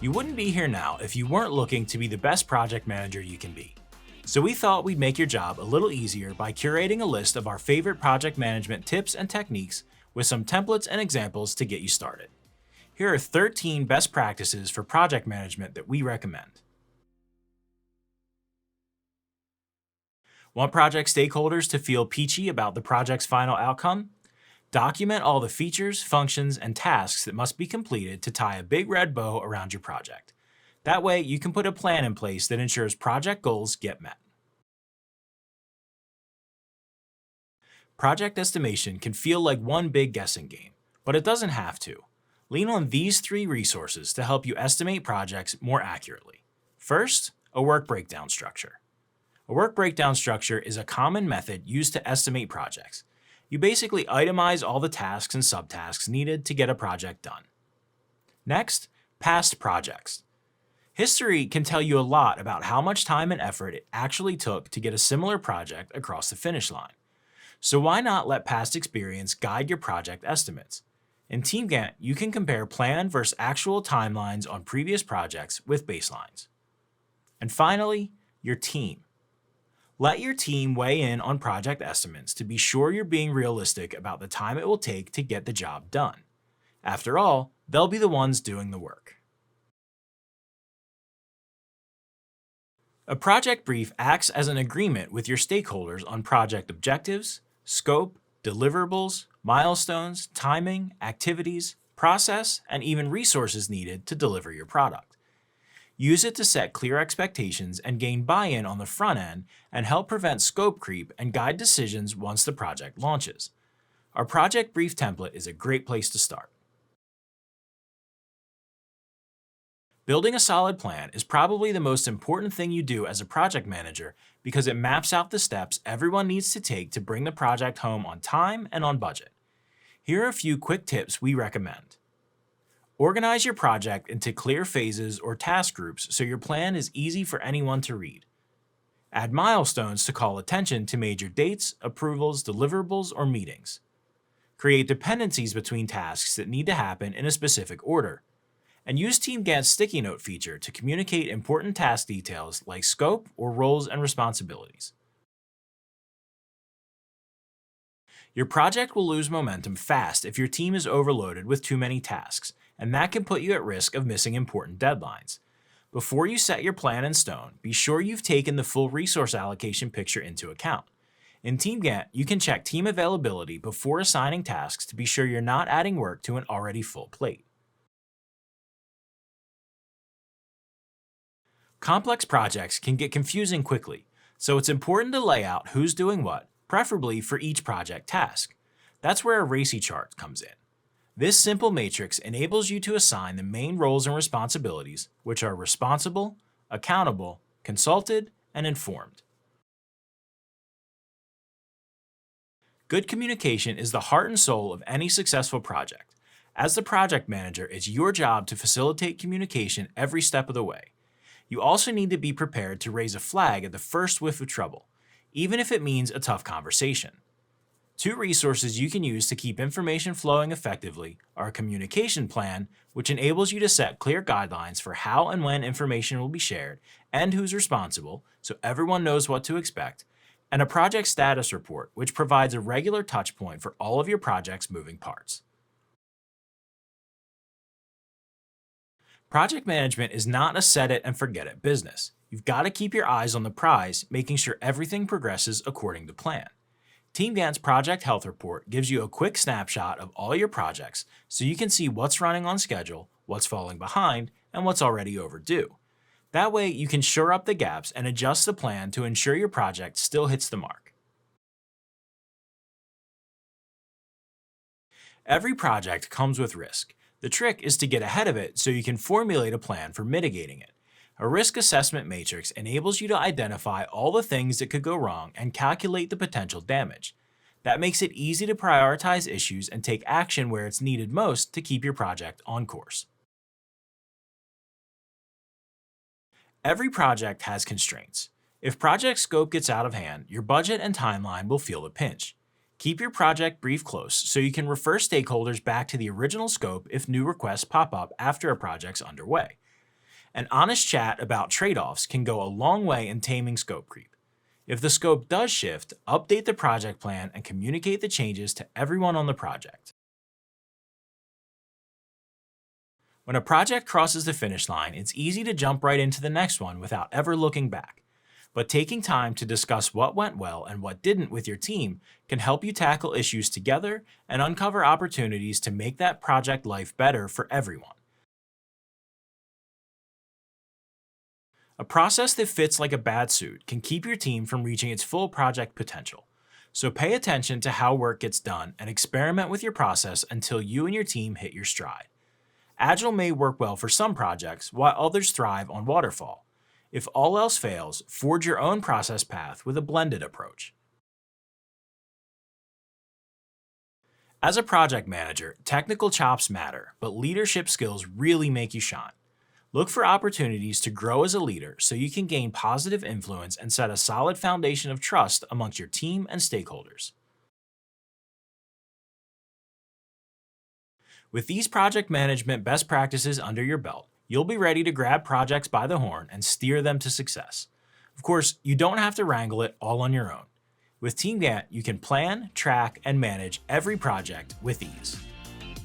You wouldn't be here now if you weren't looking to be the best project manager you can be. So we thought we'd make your job a little easier by curating a list of our favorite project management tips and techniques with some templates and examples to get you started. Here are 13 best practices for project management that we recommend. Want project stakeholders to feel peachy about the project's final outcome? Document all the features, functions, and tasks that must be completed to tie a big red bow around your project. That way, you can put a plan in place that ensures project goals get met. Project estimation can feel like one big guessing game, but it doesn't have to. Lean on these 3 resources to help you estimate projects more accurately. First, a work breakdown structure. A work breakdown structure is a common method used to estimate projects. You basically itemize all the tasks and subtasks needed to get a project done. Next, past projects. History can tell you a lot about how much time and effort it actually took to get a similar project across the finish line. So why not let past experience guide your project estimates? In TeamGantt, you can compare plan versus actual timelines on previous projects with baselines. And finally, your team. Let your team weigh in on project estimates to be sure you're being realistic about the time it will take to get the job done. After all, they'll be the ones doing the work. A project brief acts as an agreement with your stakeholders on project objectives, scope, deliverables, milestones, timing, activities, process, and even resources needed to deliver your product. Use it to set clear expectations and gain buy-in on the front end and help prevent scope creep and guide decisions once the project launches. Our project brief template is a great place to start. Building a solid plan is probably the most important thing you do as a project manager because it maps out the steps everyone needs to take to bring the project home on time and on budget. Here are a few quick tips we recommend. Organize your project into clear phases or task groups so your plan is easy for anyone to read. Add milestones to call attention to major dates, approvals, deliverables, or meetings. Create dependencies between tasks that need to happen in a specific order. And use TeamGantt's sticky note feature to communicate important task details like scope or roles and responsibilities. Your project will lose momentum fast if your team is overloaded with too many tasks, and that can put you at risk of missing important deadlines. Before you set your plan in stone, be sure you've taken the full resource allocation picture into account. In TeamGantt, you can check team availability before assigning tasks to be sure you're not adding work to an already full plate. Complex projects can get confusing quickly, so it's important to lay out who's doing what, preferably for each project task. That's where a RACI chart comes in. This simple matrix enables you to assign the main roles and responsibilities, which are responsible, accountable, consulted, and informed. Good communication is the heart and soul of any successful project. As the project manager, it's your job to facilitate communication every step of the way. You also need to be prepared to raise a flag at the first whiff of trouble, even if it means a tough conversation. 2 resources you can use to keep information flowing effectively are a communication plan, which enables you to set clear guidelines for how and when information will be shared and who's responsible, so everyone knows what to expect, and a project status report, which provides a regular touch point for all of your project's moving parts. Project management is not a set it and forget it business. You've got to keep your eyes on the prize, making sure everything progresses according to plan. TeamGantt's Project Health Report gives you a quick snapshot of all your projects so you can see what's running on schedule, what's falling behind, and what's already overdue. That way, you can shore up the gaps and adjust the plan to ensure your project still hits the mark. Every project comes with risk. The trick is to get ahead of it so you can formulate a plan for mitigating it. A risk assessment matrix enables you to identify all the things that could go wrong and calculate the potential damage. That makes it easy to prioritize issues and take action where it's needed most to keep your project on course. Every project has constraints. If project scope gets out of hand, your budget and timeline will feel the pinch. Keep your project brief close so you can refer stakeholders back to the original scope if new requests pop up after a project's underway. An honest chat about trade-offs can go a long way in taming scope creep. If the scope does shift, update the project plan and communicate the changes to everyone on the project. When a project crosses the finish line, it's easy to jump right into the next one without ever looking back. But taking time to discuss what went well and what didn't with your team can help you tackle issues together and uncover opportunities to make that project life better for everyone. A process that fits like a bad suit can keep your team from reaching its full project potential. So pay attention to how work gets done and experiment with your process until you and your team hit your stride. Agile may work well for some projects, while others thrive on waterfall. If all else fails, forge your own process path with a blended approach. As a project manager, technical chops matter, but leadership skills really make you shine. Look for opportunities to grow as a leader so you can gain positive influence and set a solid foundation of trust amongst your team and stakeholders. With these project management best practices under your belt, you'll be ready to grab projects by the horn and steer them to success. Of course, you don't have to wrangle it all on your own. With TeamGantt, you can plan, track, and manage every project with ease.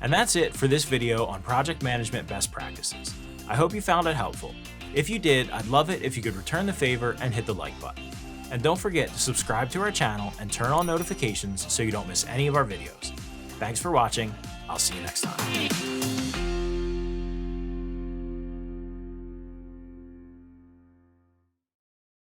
And that's it for this video on project management best practices. I hope you found it helpful. If you did, I'd love it if you could return the favor and hit the like button. And don't forget to subscribe to our channel and turn on notifications so you don't miss any of our videos. Thanks for watching. I'll see you next time.